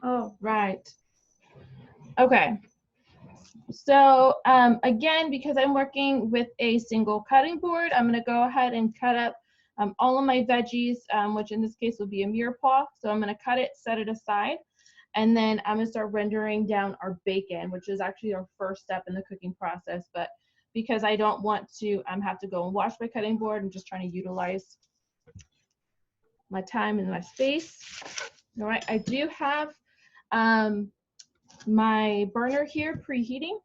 Oh, right. Okay. So again, because I'm working with a single cutting board, I'm gonna go ahead and cut up all of my veggies, which in this case will be a mirepoix. So I'm gonna cut it, set it aside, and then I'm gonna start rendering down our bacon, which is actually our first step in the cooking process. But because I don't want to have to go and wash my cutting board, I'm just trying to utilize my time and my space. All right, I do have my burner here preheating.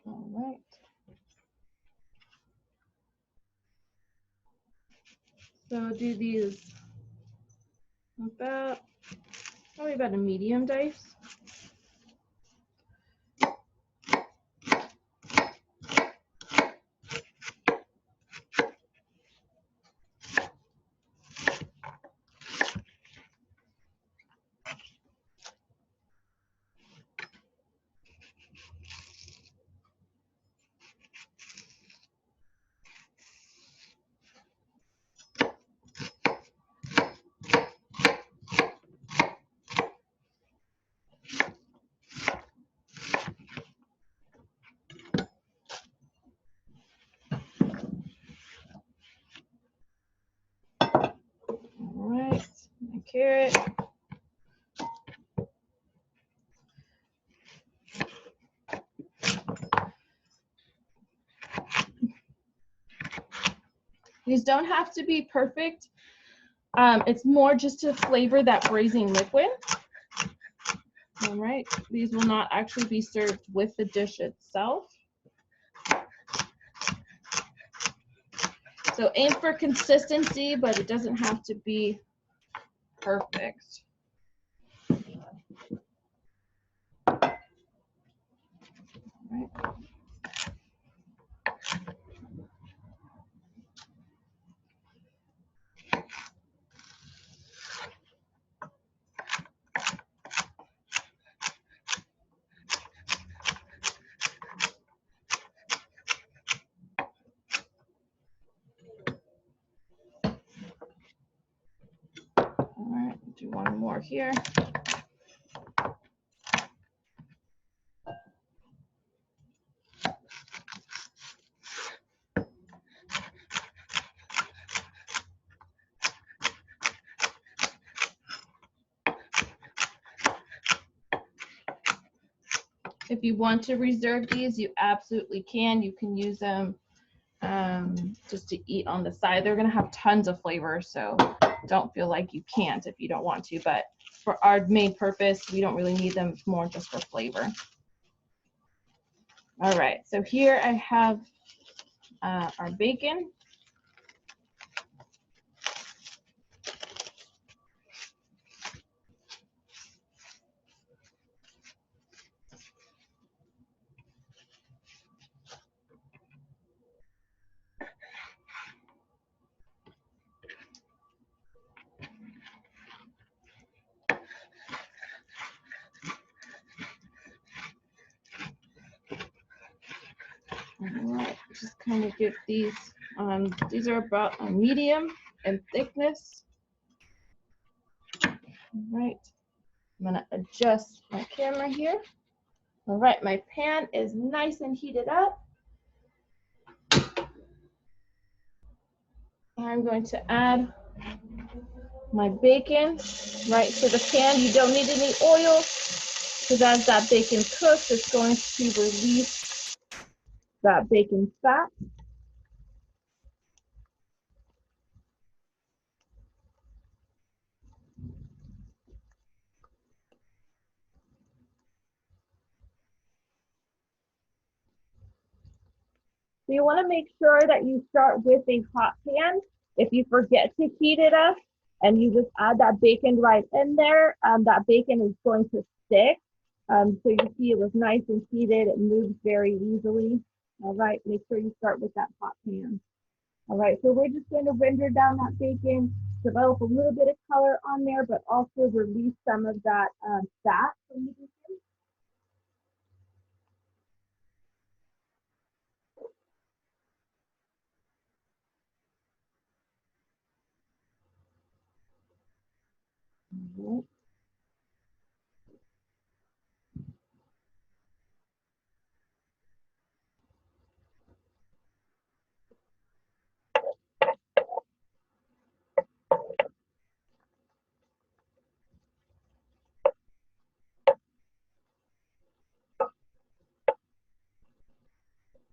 All right. So do these about, probably about a medium dice. All right, my carrot. These don't have to be perfect. It's more just to flavor that braising liquid. All right, these will not actually be served with the dish itself. So aim for consistency, but it doesn't have to be perfect. All right. All right, do one more here. If you want to reserve these, you absolutely can. You can use them just to eat on the side. They're gonna have tons of flavor, so don't feel like you can't if you don't want to, but for our main purpose, we don't really need them. It's more just for flavor. All right, so here I have our bacon. All right, just kind of get these are about a medium in thickness. All right, I'm gonna adjust my camera here. All right, my pan is nice and heated up. I'm going to add my bacon right to the pan. You don't need any oil because as that bacon cooks, it's going to release that bacon fat. So you want to make sure that you start with a hot pan. If you forget to heat it up and you just add that bacon right in there, that bacon is going to stick. So you see it was nice and heated. It moves very easily. All right, make sure you start with that hot pan. All right, so we're just going to render down that bacon develop a little bit of color on there, but also release some of that fat from the bacon. Mm-hmm.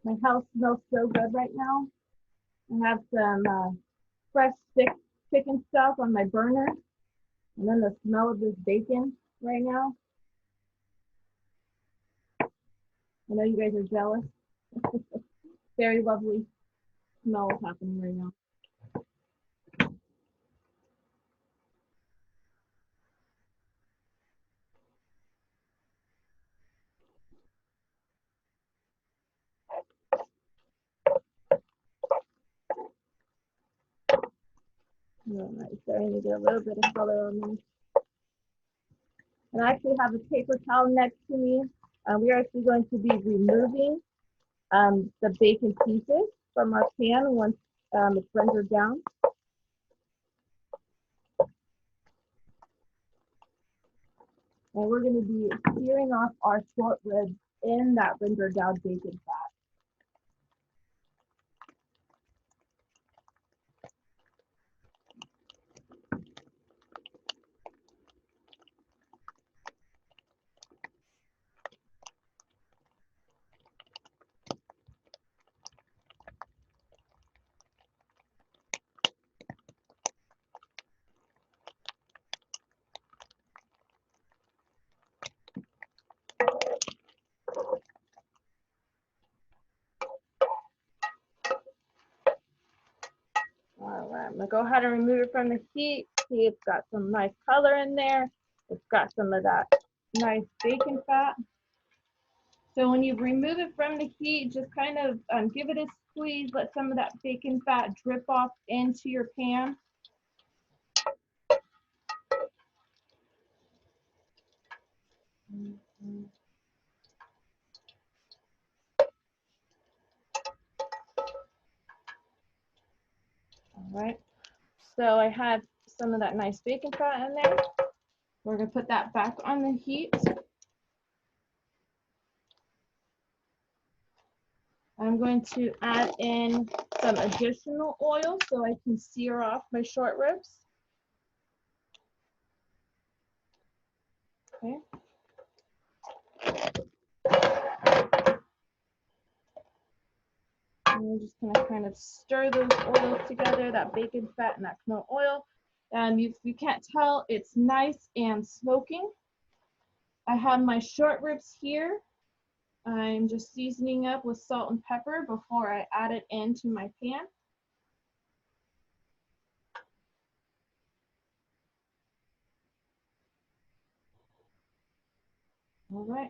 My house smells so good right now. I have some fresh chicken stuff on my burner, and then the smell of this bacon right now. I know you guys are jealous. Very lovely smell happening right now. All right, starting to get a little bit of color on me. And I actually have a paper towel next to me. We are actually going to be removing the bacon pieces from our pan once it's rendered down. And we're going to be searing off our short ribs in that rendered down bacon fat. All right, I'm gonna go ahead and remove it from the heat. See, it's got some nice color in there. It's got some of that nice bacon fat. So when you remove it from the heat, just kind of give it a squeeze, let some of that bacon fat drip off into your pan. All right, so I have some of that nice bacon fat in there. We're gonna put that back on the heat. I'm going to add in some additional oil so I can sear off my short ribs. Okay. And we're just gonna kind of stir those oils together, that bacon fat and that canola oil. If you can't tell, it's nice and smoking. I have my short ribs here. I'm just seasoning up with salt and pepper before I add it into my pan. All right,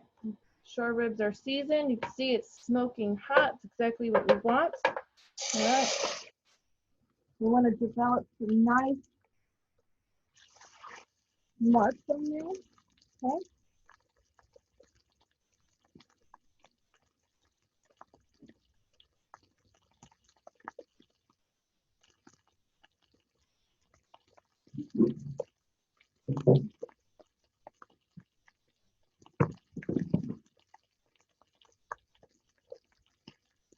short ribs are seasoned. You can see it's smoking hot. It's exactly what we want. All right. We want to develop some nice marks on there. Okay.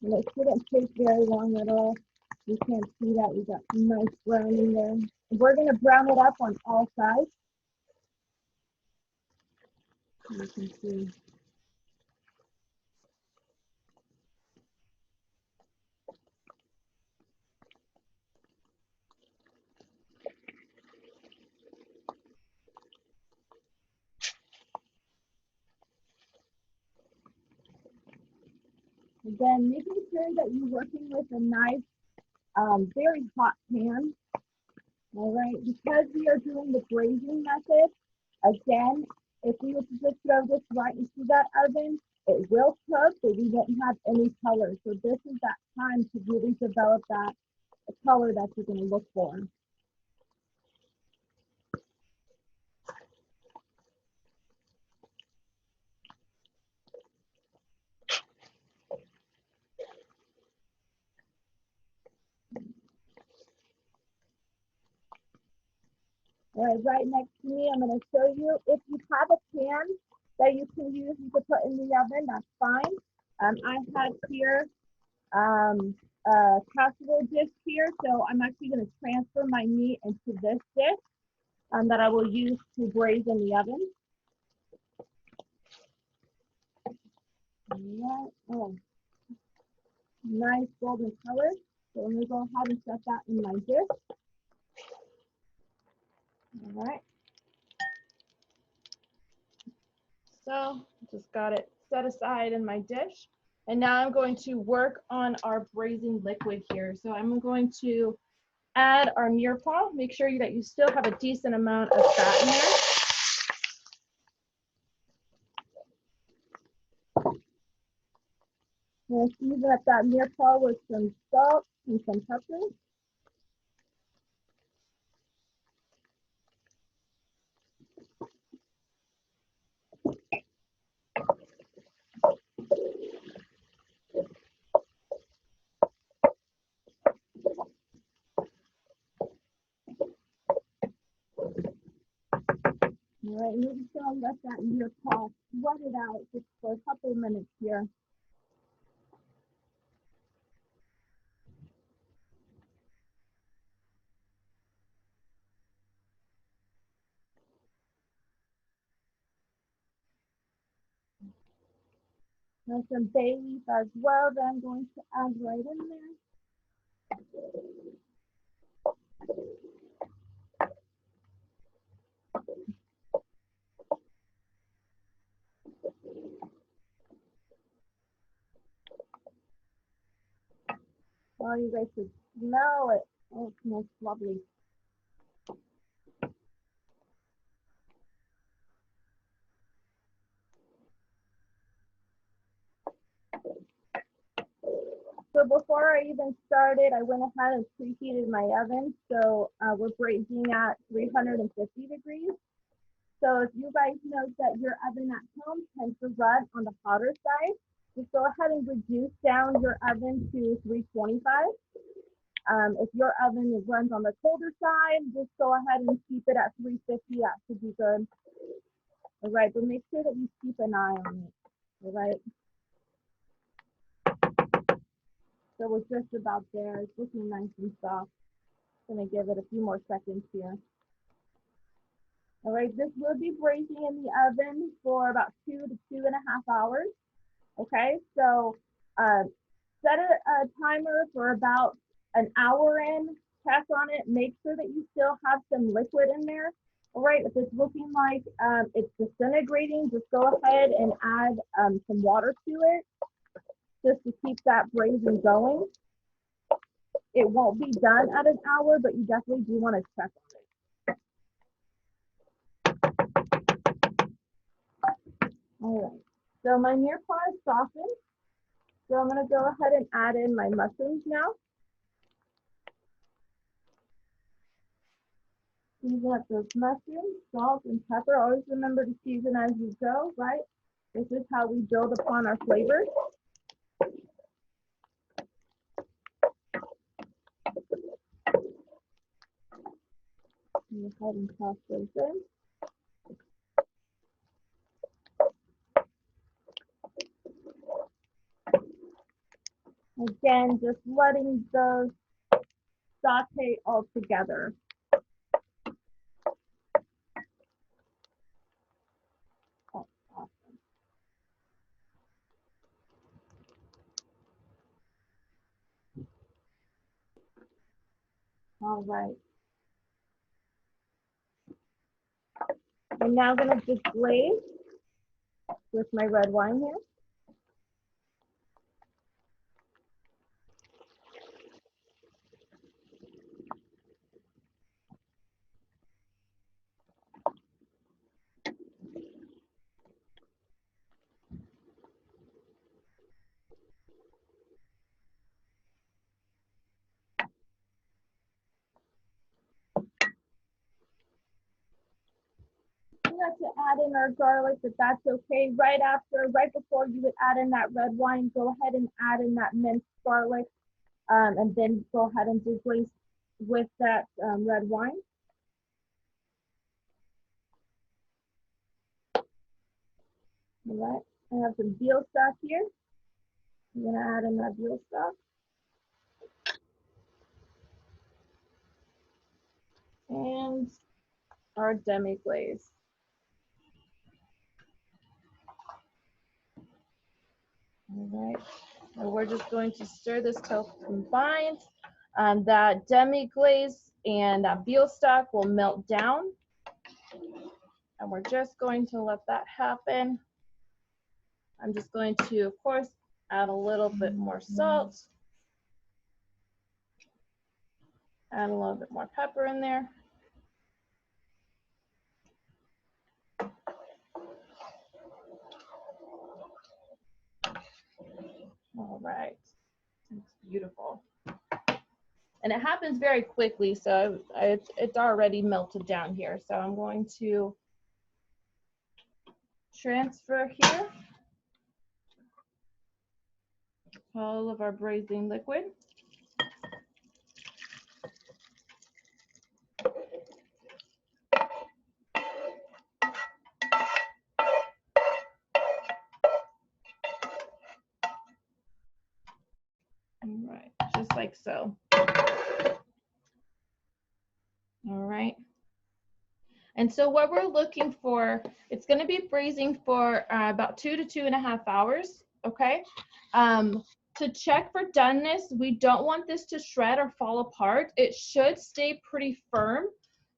And it shouldn't take very long at all. You can't see that. We got some nice brown in there. We're going to brown it up on all sides. You can see. Again, making sure that you're working with a nice, very hot pan. All right, because we are doing the braising method, again, if we were to just throw this right into that oven, it will cook, but we won't have any color. So this is that time to really develop that color that you're going to look for. Right next to me, I'm going to show you. If you have a pan that you can use to put in the oven, that's fine. I have here a casserole dish here, so I'm actually going to transfer my meat into this dish that I will use to braise in the oven. All right. Oh, nice golden color. So I'm going to go ahead and set that in my dish. All right. So just got it set aside in my dish. And now I'm going to work on our braising liquid here. So I'm going to add our mirepoix. Make sure that you still have a decent amount of fat in there. I'm going to season up that mirepoix with some salt and some pepper. All right, maybe so I'll let that mirepoix sweat it out just for a couple minutes here. There's some bay leaf as well that I'm going to add right in there. Oh, you guys should smell it. Oh, it smells lovely. So before I even started, I went ahead and preheated my oven. So we're braising at 350 degrees. So if you guys know that your oven at home tends to run on the hotter side, just go ahead and reduce down your oven to 325. If your oven runs on the colder side, just go ahead and keep it at 350. That should be good. All right, but make sure that you keep an eye on it. All right. So we're just about there. It's looking nice and soft. Gonna give it a few more seconds here. All right, this will be braising in the oven for about 2 to 2.5 hours. Okay, so set a timer for about an hour in, check on it, make sure that you still have some liquid in there. All right, if it's looking like it's disintegrating, just go ahead and add some water to it just to keep that braising going. It won't be done at an hour, but you definitely do want to check on it. All right, so my mirepoix is softened. So I'm going to go ahead and add in my mushrooms now. Season up those mushrooms, salt and pepper. Always remember to season as you go, right? This is how we build upon our flavors. Go ahead and toss those in. Again, just letting those saute all together. Oh, awesome. All right. I'm now going to just glaze with my red wine here. To add in our garlic, but that's okay. Right before you would add in that red wine, go ahead and add in that minced garlic, and then go ahead and deglaze with that red wine. All right, I have some veal stock here. I'm gonna add in that veal stock. And our demi-glaze. All right, and we're just going to stir this till combined. That demi-glaze and that veal stock will melt down. And we're just going to let that happen. I'm just going to, of course, add a little bit more salt. Add a little bit more pepper in there. All right, it's beautiful. And it happens very quickly, so it's already melted down here. So I'm going to transfer here all of our braising liquid. All right, just like so. All right. And so what we're looking for, it's going to be braising for about 2 to 2.5 hours, okay? To check for doneness, we don't want this to shred or fall apart. It should stay pretty firm.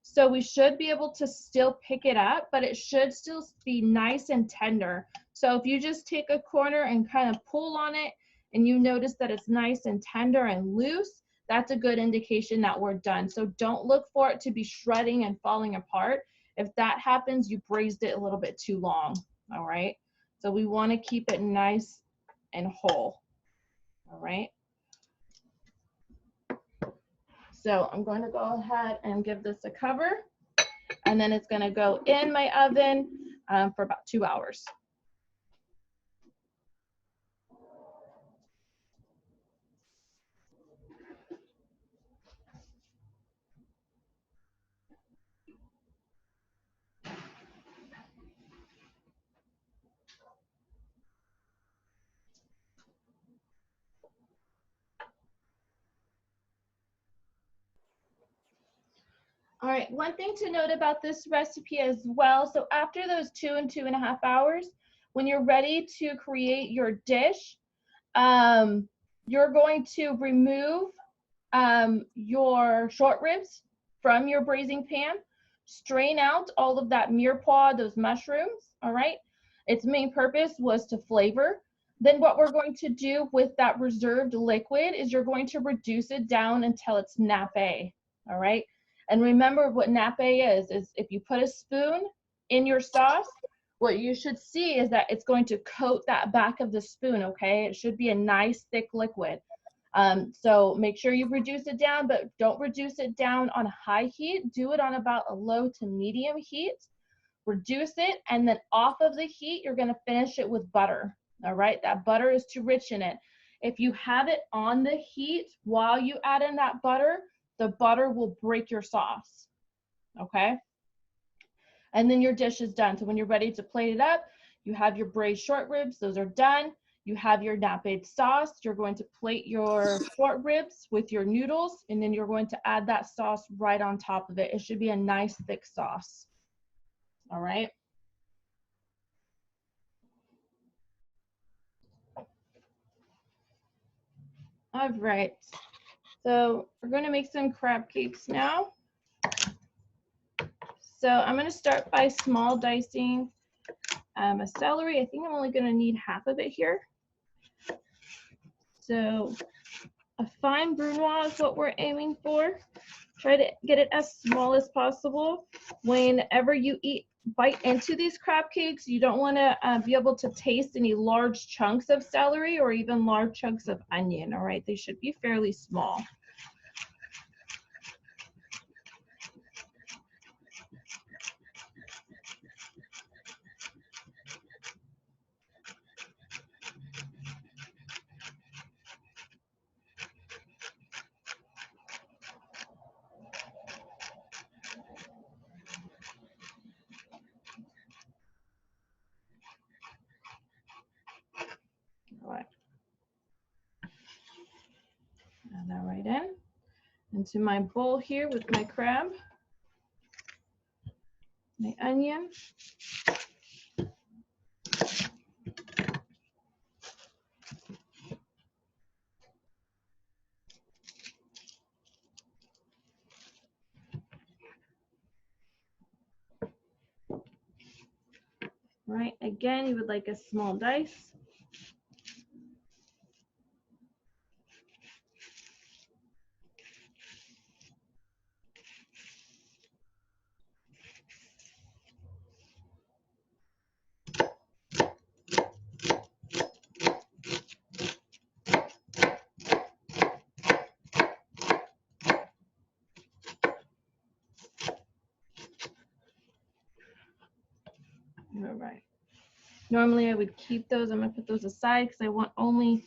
So we should be able to still pick it up, but it should still be nice and tender. So if you just take a corner and kind of pull on it and you notice that it's nice and tender and loose, that's a good indication that we're done. So don't look for it to be shredding and falling apart. If that happens, you braised it a little bit too long, all right? So we want to keep it nice and whole, all right? So I'm going to go ahead and give this a cover, and then it's going to go in my oven for about 2 hours. All right, one thing to note about this recipe as well, so after those 2 and 2.5 hours, when you're ready to create your dish, you're going to remove your short ribs from your braising pan, strain out all of that mirepoix, those mushrooms, all right? Its main purpose was to flavor. Then what we're going to do with that reserved liquid is you're going to reduce it down until it's nappe, all right? And remember what nappe is if you put a spoon in your sauce, what you should see is that it's going to coat that back of the spoon, okay? It should be a nice thick liquid. So make sure you reduce it down, but don't reduce it down on high heat. Do it on about a low to medium heat. Reduce it, and then off of the heat, you're gonna finish it with butter, all right? That butter is too rich in it. If you have it on the heat while you add in that butter, the butter will break your sauce, okay? And then your dish is done. So when you're ready to plate it up, you have your braised short ribs, those are done. You have your nappe sauce. You're going to plate your short ribs with your noodles, and then you're going to add that sauce right on top of it. It should be a nice thick sauce. All right. All right. So we're going to make some crab cakes now. So I'm going to start by small dicing a celery. I think I'm only going to need half of it here. So a fine brunoise is what we're aiming for. Try to get it as small as possible. Whenever you bite into these crab cakes, you don't want to be able to taste any large chunks of celery or even large chunks of onion, all right? They should be fairly small. into my bowl here with my crab, my onion. Right, again, you would like a small dice. All right. Normally I would keep those. I'm going to put those aside because I want only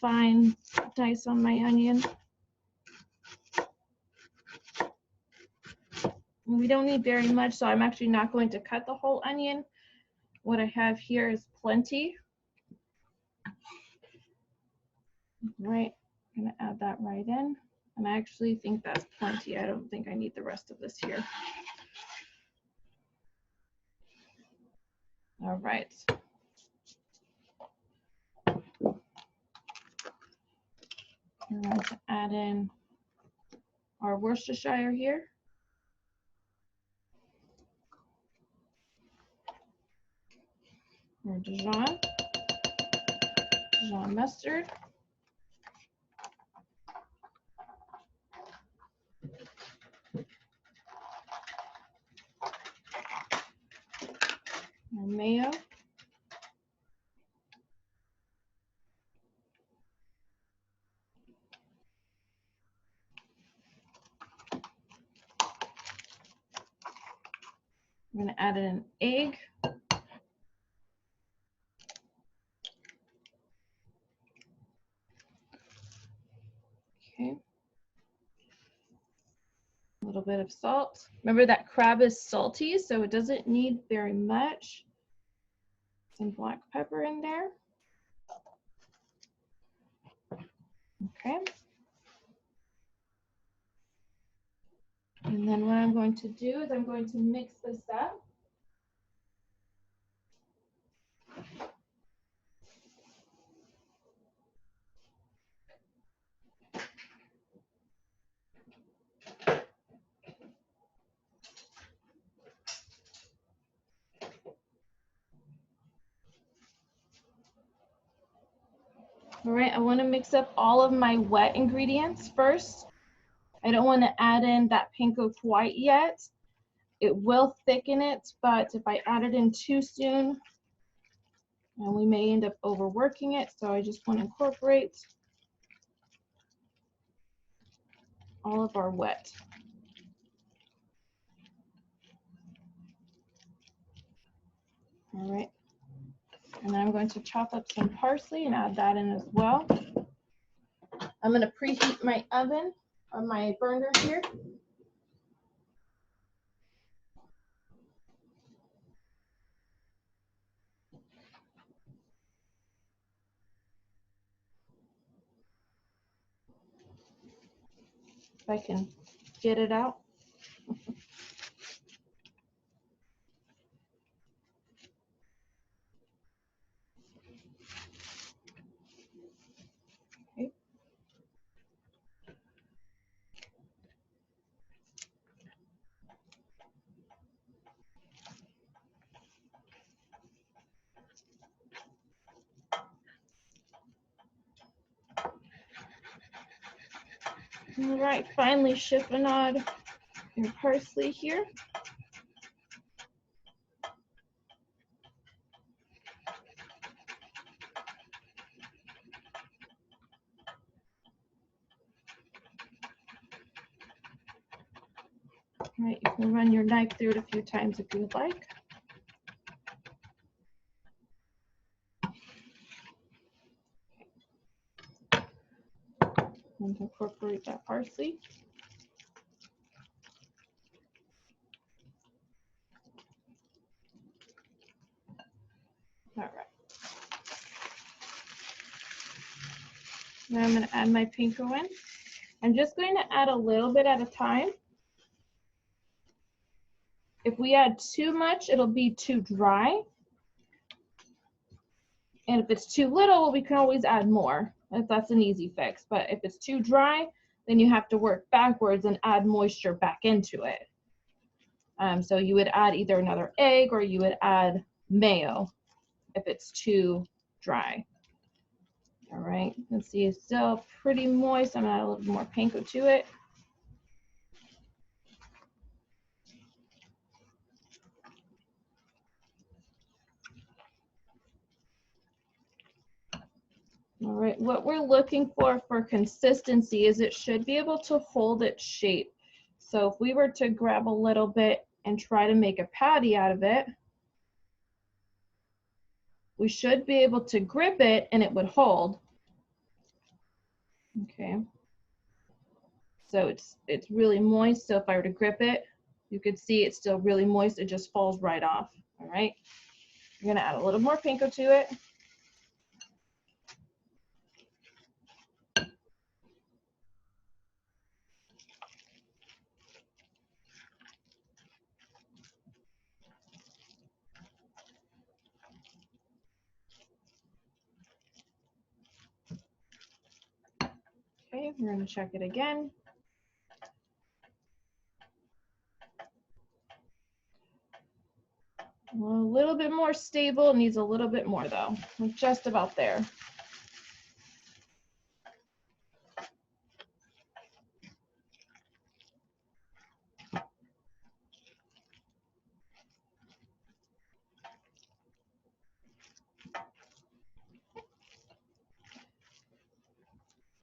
fine dice on my onion. And we don't need very much, so I'm actually not going to cut the whole onion. What I have here is plenty. Right, I'm going to add that right in. And I actually think that's plenty. I don't think I need the rest of this here. All right. We're going to add in our Worcestershire here. Our Dijon mustard. Our mayo. I'm going to add in an egg. Okay. A little bit of salt. Remember that crab is salty, so it doesn't need very much. Some black pepper in there. Okay. And then what I'm going to do is I'm going to mix this up. All right, I want to mix up all of my wet ingredients first. I don't want to add in that panko quite yet. It will thicken it, but if I add it in too soon, and we may end up overworking it, so I just want to incorporate all of our wet. All right, and I'm going to chop up some parsley and add that in as well. I'm going to preheat my oven or my burner here. If I can get it out. Okay. All right, finally chiffonade your parsley here. All right, you can run your knife through it a few times if you would like. And incorporate that parsley. All right. Now I'm going to add my panko in. I'm just going to add a little bit at a time. If we add too much, it'll be too dry. And if it's too little, we can always add more. That's an easy fix. But if it's too dry, then you have to work backwards and add moisture back into it. So you would add either another egg or you would add mayo if it's too dry. All right, let's see, it's still pretty moist. I'm gonna add a little more panko to it. All right, what we're looking for consistency is it should be able to hold its shape. So if we were to grab a little bit and try to make a patty out of it, we should be able to grip it and it would hold. Okay. So it's really moist. So if I were to grip it, you could see it's still really moist. It just falls right off. All right. You're gonna add a little more panko to it. Okay, we're gonna check it again. A little bit more stable, needs a little bit more though. We're just about there.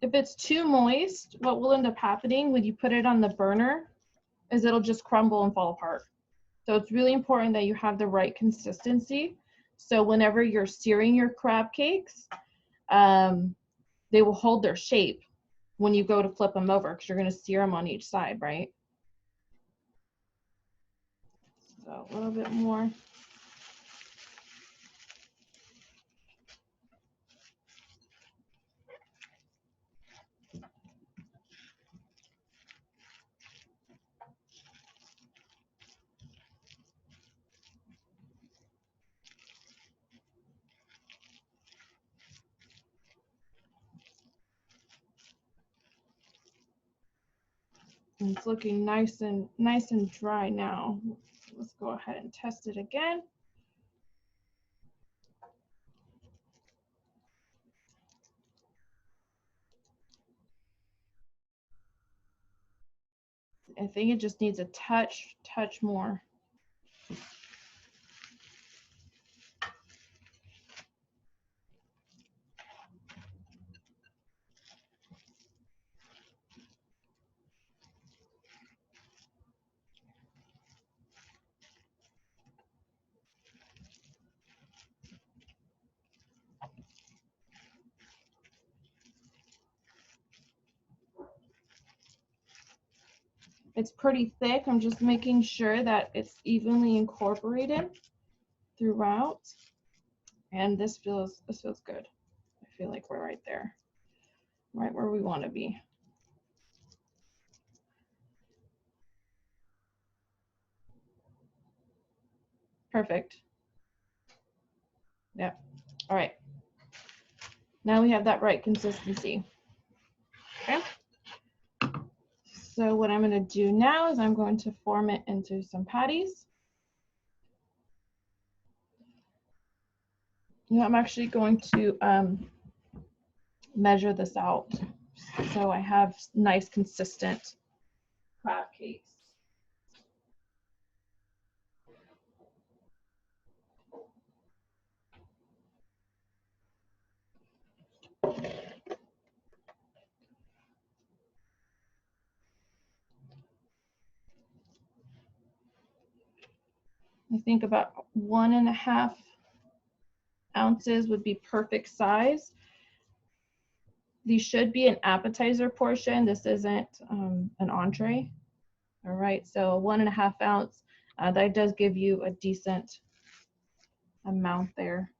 If it's too moist, what will end up happening when you put it on the burner is it'll just crumble and fall apart. So it's really important that you have the right consistency. So whenever you're searing your crab cakes, they will hold their shape when you go to flip them over because you're going to sear them on each side, right? So a little bit more. And it's looking nice and dry now. Let's go ahead and test it again. I think it just needs a touch more. It's pretty thick. I'm just making sure that it's evenly incorporated throughout. And this feels good. I feel like we're right there, right where we want to be. Perfect. Yep. All right. Now we have that right consistency. Okay. So what I'm going to do now is I'm going to form it into some patties. I'm actually going to measure this out so I have nice consistent crab cakes. I think about 1.5 ounces would be perfect size. These should be an appetizer portion. This isn't an entree. All right, so 1.5 ounce, that does give you a decent amount there.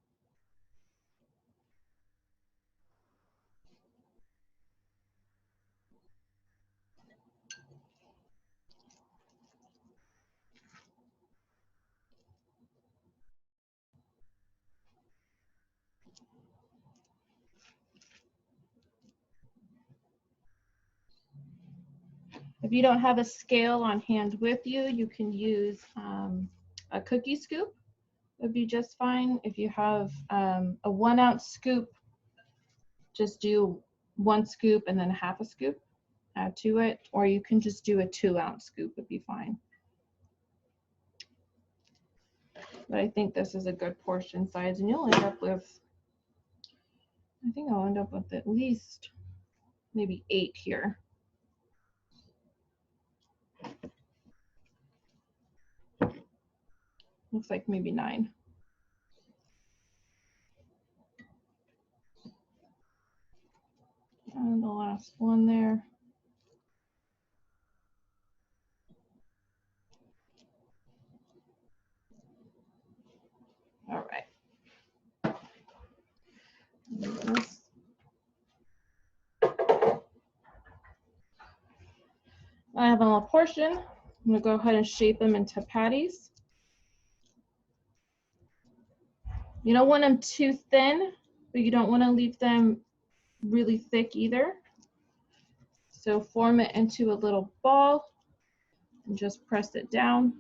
If you don't have a scale on hand with you, you can use a cookie scoop. Would be just fine. If you have a 1 ounce scoop, just do 1 scoop and then half a scoop, add to it, or you can just do a 2 ounce scoop, would be fine. But I think this is a good portion size, and you'll end up with, I think I'll end up with at least maybe 8 here. Looks like maybe 9. And the last one there. All right. I have a little portion. I'm gonna go ahead and shape them into patties. You don't want them too thin, but you don't want to leave them really thick either. So form it into a little ball and just press it down.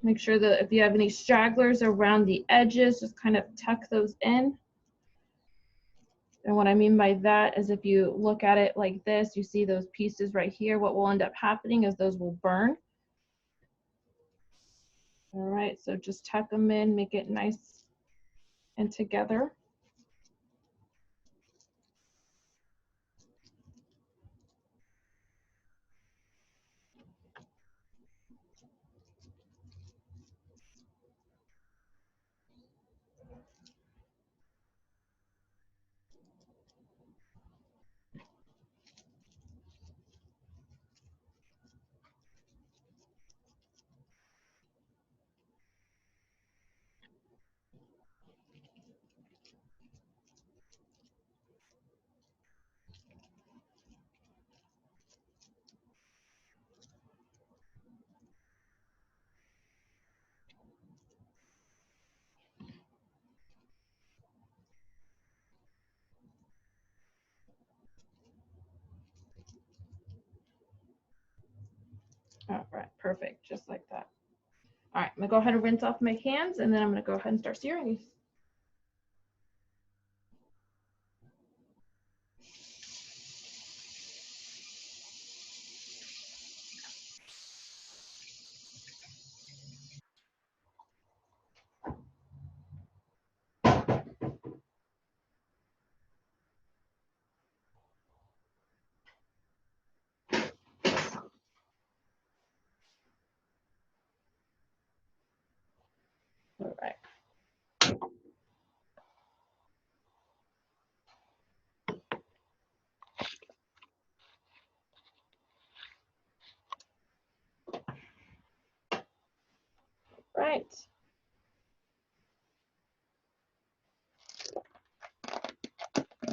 Make sure that if you have any stragglers around the edges, just kind of tuck those in. And what I mean by that is if you look at it like this, you see those pieces right here, what will end up happening is those will burn. All right, so just tuck them in, make it nice and together. All right, perfect, just like that. All right, I'm gonna go ahead and rinse off my hands, and then I'm gonna go ahead and start searing these. All right. Right.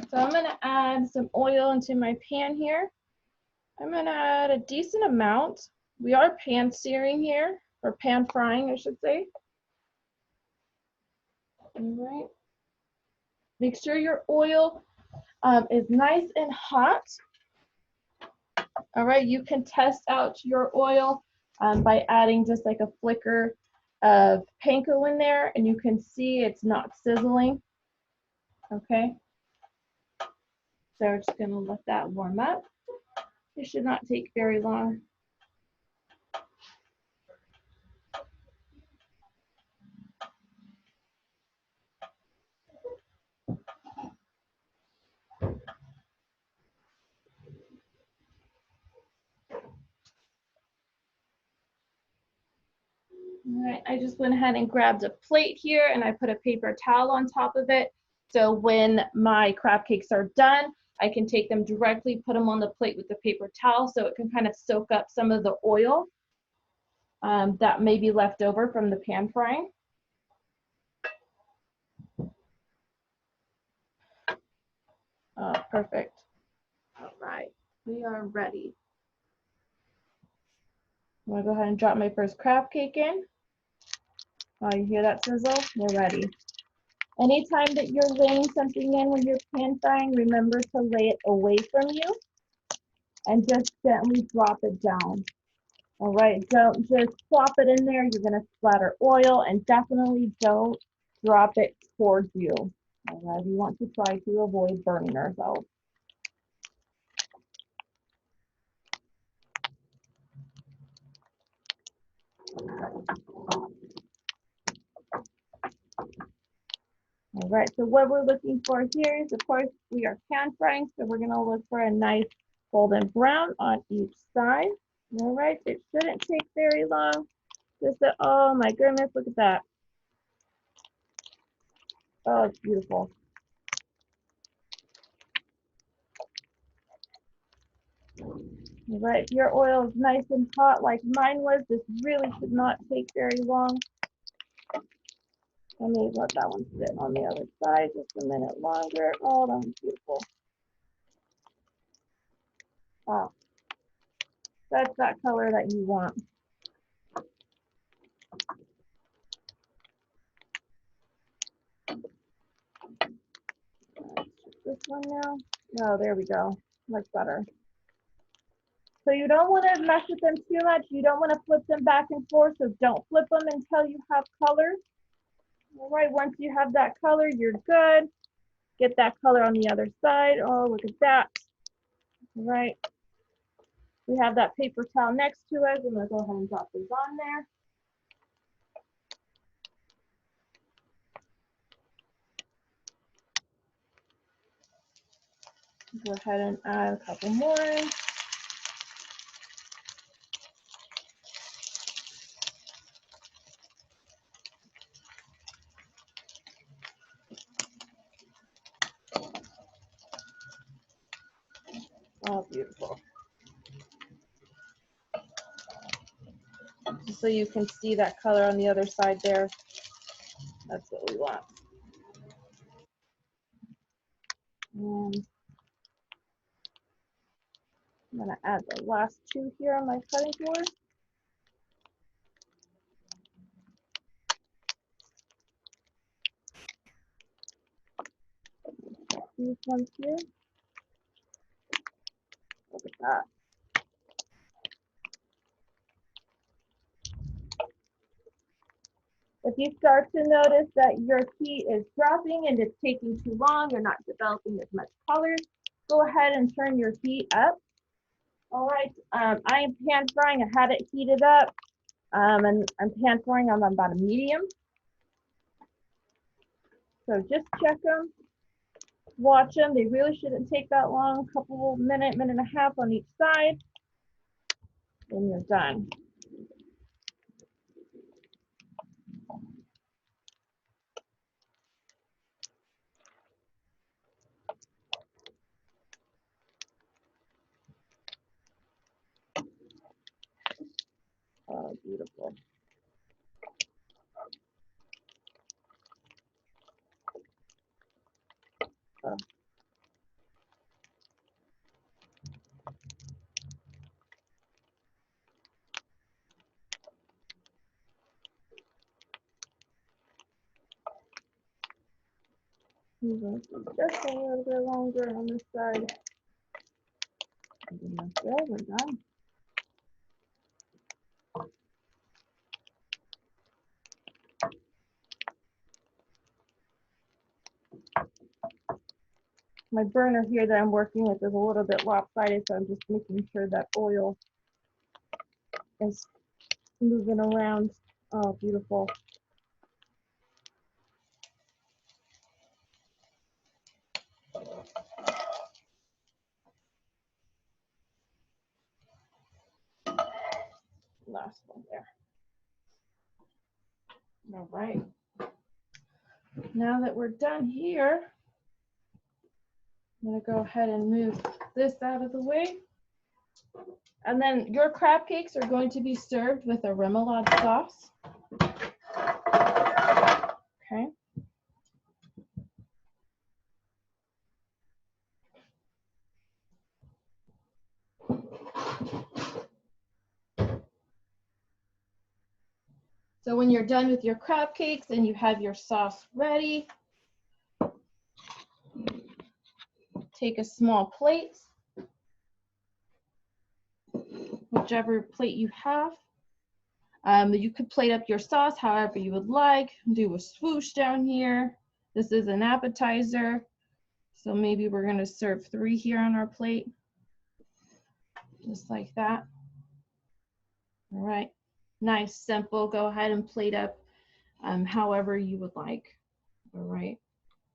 So I'm gonna add some oil into my pan here. I'm gonna add a decent amount. We are pan searing here, or pan frying, I should say. All right. Make sure your oil is nice and hot. All right, you can test out your oil by adding just like a flicker of panko in there, and you can see it's not sizzling. Okay. So we're just gonna let that warm up. It should not take very long. All right, I just went ahead and grabbed a plate here and I put a paper towel on top of it. So when my crab cakes are done, I can take them directly, put them on the plate with the paper towel so it can kind of soak up some of the oil that may be left over from the pan frying. Perfect. All right, we are ready. I'm gonna go ahead and drop my first crab cake in. You hear that sizzle? We're ready. Anytime that you're laying something in when you're pan frying, remember to lay it away from you. and just gently drop it down. All right, don't just plop it in there. You're gonna splatter oil, and definitely don't drop it towards you. All right, we want to try to avoid burning ourselves. All right, so what we're looking for here is, of course, we are pan frying, so we're gonna look for a nice golden brown on each side. All right, it shouldn't take very long. Just a, oh my goodness, look at that. Oh, it's beautiful. All right, if your oil is nice and hot like mine was, this really should not take very long. I may let that one sit on the other side just a minute longer. Oh, that one's beautiful. Wow, that's that color that you want. This one now. Oh, there we go. Much better. So you don't want to mess with them too much. You don't want to flip them back and forth. So don't flip them until you have color. All right, once you have that color, you're good. Get that color on the other side. Oh, look at that. All right. We have that paper towel next to us. I'm going to go ahead and drop these on there. Go ahead and add a couple more. Oh, beautiful. Just so you can see that color on the other side there. That's what we want. And I'm going to add the last two here on my cutting board. These ones here. Look at that. If you start to notice that your heat is dropping and it's taking too long, you're not developing as much color, go ahead and turn your heat up. All right, I am pan frying. I had it heated up, and I'm pan frying on about a medium. So just check them, watch them. They really shouldn't take that long, a couple minute and a half on each side, and you're done. Oh, beautiful. Oh. Just a little bit longer on this side. Good, we're done. My burner here that I'm working with is a little bit lopsided, so I'm just making sure that oil is moving around. Oh, beautiful. Last one there. All right. Now that we're done here, I'm gonna go ahead and move this out of the way. And then your crab cakes are going to be served with a remoulade sauce. Okay. So when you're done with your crab cakes and you have your sauce ready, take a small plate whichever plate you have. You could plate up your sauce however you would like. Do a swoosh down here. This is an appetizer. So maybe we're gonna serve 3 here on our plate. Just like that. All right, nice, simple. Go ahead and plate up however you would like. All right,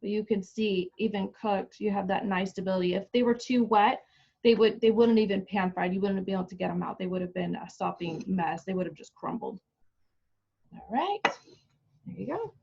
but you can see even cooked, you have that nice stability. If they were too wet, they wouldn't even pan fried. You wouldn't be able to get them out. They would have been a sopping mess. They would have just crumbled. All right, there you go.